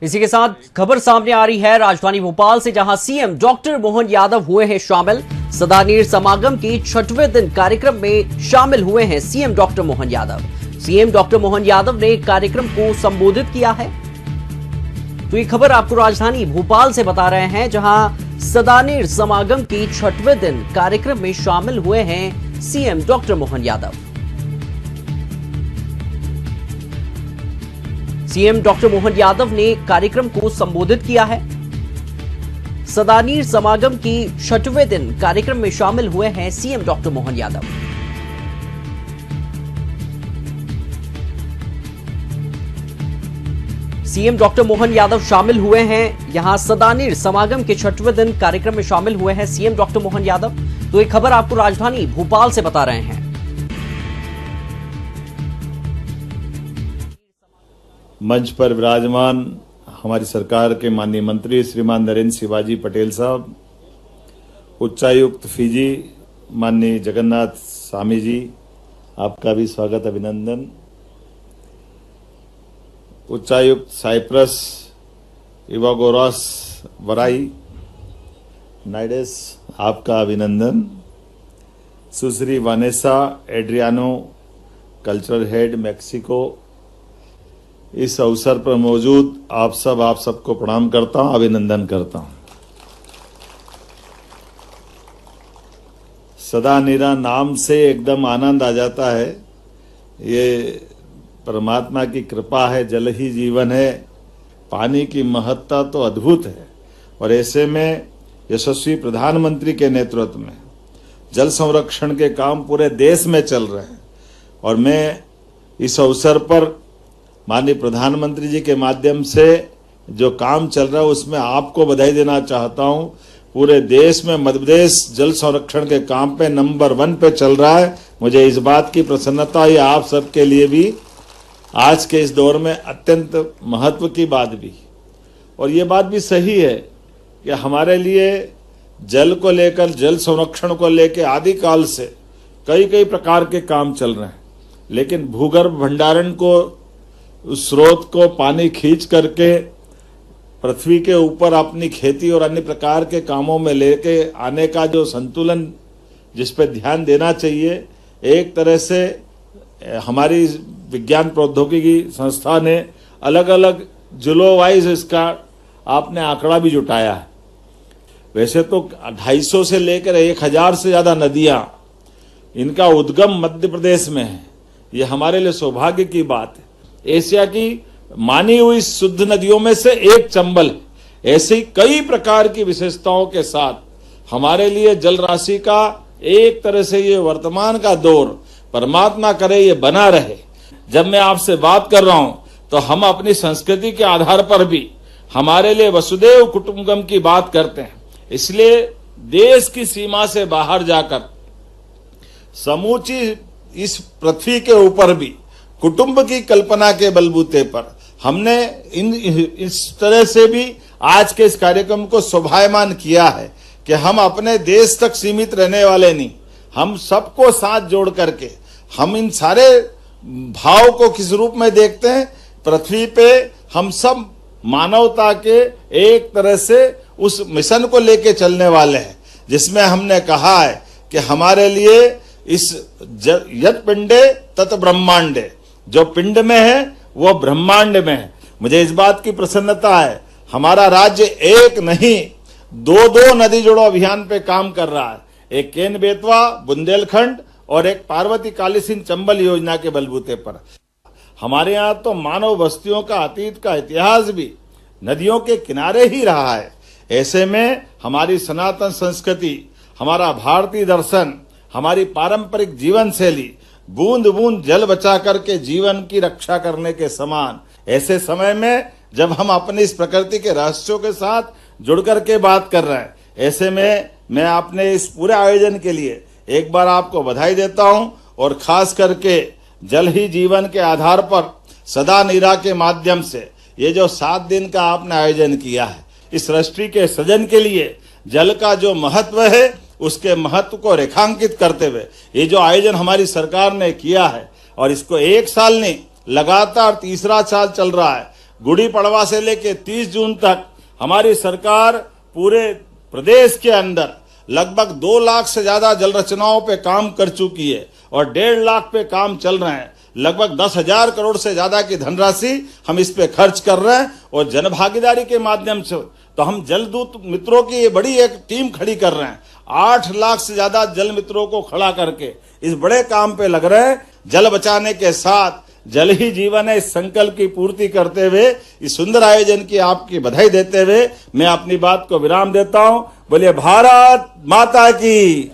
इसी के साथ खबर सामने आ रही है राजधानी भोपाल से, जहां सीएम डॉक्टर मोहन यादव हुए हैं शामिल। सदानीर समागम की 6वें दिन कार्यक्रम में शामिल हुए हैं CM doctor Mohan Yadav. CM doctor Mohan Yadav ने कार्यक्रम को संबोधित किया है। तो ये खबर आपको राजधानी भोपाल से बता रहे हैं, जहां सदानीर समागम की 6वें दिन कार्यक्रम में शामिल हुए हैं CM doctor Mohan Yadav. CM doctor Mohan Yadav ने कार्यक्रम को संबोधित किया है। सदानीर समागम की 6वें दिन कार्यक्रम में शामिल हुए हैं CM doctor Mohan Yadav. CM doctor Mohan Yadav शामिल हुए हैं यहां सदानीर समागम के 6वें दिन कार्यक्रम में शामिल हुए हैं सीएम डॉक्टर मोहन यादव। तो एक खबर आपको राजधानी भोपाल से बता रहे हैं। मंच पर विराजमान हमारी सरकार के माननीय मंत्री श्रीमान नरेंद्र शिवाजी पटेल साहब, उच्चायुक्त फीजी माननीय जगन्नाथ स्वामी जी, आपका भी स्वागत अभिनंदन। उच्चायुक्त साइप्रस इवागोरस वराई नाइडेस, आपका अभिनंदन। Sushri Vanessa Adriano, cultural head Mexico, इस अवसर पर मौजूद आप सबको प्रणाम करता हूं, अभिनंदन करता हूं। सदानीरा नाम से एकदम आनंद आ जाता है। ये परमात्मा की कृपा है, जल ही जीवन है। पानी की महत्ता तो अद्भुत है, और ऐसे में यशस्वी प्रधानमंत्री के नेतृत्व में जल संरक्षण के काम पूरे देश में चल रहे हैं। और मैं इस अवसर पर माननीय प्रधानमंत्री जी के माध्यम से जो काम चल रहा है उसमें आपको बधाई देना चाहता हूं। पूरे देश में मध्य प्रदेश जल संरक्षण के काम पे नंबर 1 पे चल रहा है। मुझे इस बात की प्रसन्नता है, आप सबके लिए भी आज के इस दौर में अत्यंत महत्व की बात भी, और ये बात भी सही है कि हमारे लिए जल को लेकर, जल संरक्षण को लेकर आदिकाल से कई प्रकार के काम चल रहे हैं, लेकिन भूगर्भ भंडारण को, उस स्रोत को पानी खींच करके पृथ्वी के ऊपर अपनी खेती और अन्य प्रकार के कामों में लेके आने का जो संतुलन, जिस पे ध्यान देना चाहिए, एक तरह से हमारी विज्ञान प्रौद्योगिकी संस्था ने अलग अलग जिलों वाइज इसका आपने आंकड़ा भी जुटाया है। वैसे तो 250 से लेकर 1000 से ज्यादा नदियां, इनका उद्गम मध्य प्रदेश में है। ये हमारे लिए सौभाग्य की बात है। एशिया की मानी हुई शुद्ध नदियों में से एक चंबल है। ऐसी कई प्रकार की विशेषताओं के साथ हमारे लिए जल राशि का एक तरह से ये वर्तमान का दौर, परमात्मा करे ये बना रहे। जब मैं आपसे बात कर रहा हूं तो हम अपनी संस्कृति के आधार पर भी हमारे लिए वसुदेव कुटुंबकम की बात करते हैं। इसलिए देश की सीमा से बाहर जाकर समूची इस पृथ्वी के ऊपर भी कुटुंब की कल्पना के बलबूते पर हमने इस तरह से भी आज के इस कार्यक्रम को शोभायमान किया है कि हम अपने देश तक सीमित रहने वाले नहीं, हम सबको साथ जोड़ करके हम इन सारे भाव को किस रूप में देखते हैं। पृथ्वी पे हम सब मानवता के एक तरह से उस मिशन को लेके चलने वाले हैं, जिसमें हमने कहा है कि हमारे लिए इस यत पिंडे तत् ब्रह्मांडे, जो पिंड में है वो ब्रह्मांड में है। मुझे इस बात की प्रसन्नता है, हमारा राज्य एक नहीं 2 नदी जोड़ो अभियान पे काम कर रहा है। एक केन बेतवा बुंदेलखंड और एक पार्वती काली सिंह चंबल योजना के बलबूते पर। हमारे यहाँ तो मानव बस्तियों का अतीत का इतिहास भी नदियों के किनारे ही रहा है। ऐसे में हमारी सनातन संस्कृति, हमारा भारतीय दर्शन, हमारी पारंपरिक जीवन शैली बूंद बूंद जल बचा करके जीवन की रक्षा करने के समान। ऐसे समय में जब हम अपनी इस प्रकृति के रहस्यों के साथ जुड़ करके बात कर रहे हैं, ऐसे में मैं अपने इस पूरे आयोजन के लिए एक बार आपको बधाई देता हूं, और खास करके जल ही जीवन के आधार पर सदानीरा के माध्यम से ये जो 7 दिन का आपने आयोजन किया है, इस सृष्टि के सृजन के लिए जल का जो महत्व है उसके महत्व को रेखांकित करते हुए ये जो आयोजन हमारी सरकार ने किया है, और इसको 1 साल नहीं लगातार 3रा साल चल रहा है। गुड़ी पड़वा से लेके 30 जून तक हमारी सरकार पूरे प्रदेश के अंदर लगभग 2 लाख से ज्यादा जल रचनाओं पे काम कर चुकी है और 1.5 लाख पे काम चल रहे हैं। लगभग 10,000 करोड़ से ज्यादा की धनराशि हम इस पे खर्च कर रहे हैं और जनभागीदारी के माध्यम से तो हम जलदूत मित्रों की ये बड़ी एक टीम खड़ी कर रहे हैं। 8 लाख से ज्यादा जल मित्रों को खड़ा करके इस बड़े काम पे लग रहे हैं। जल बचाने के साथ जल ही जीवन है, इस संकल्प की पूर्ति करते हुए इस सुंदर आयोजन की आपकी बधाई देते हुए मैं अपनी बात को विराम देता हूं। बोलिए भारत माता की।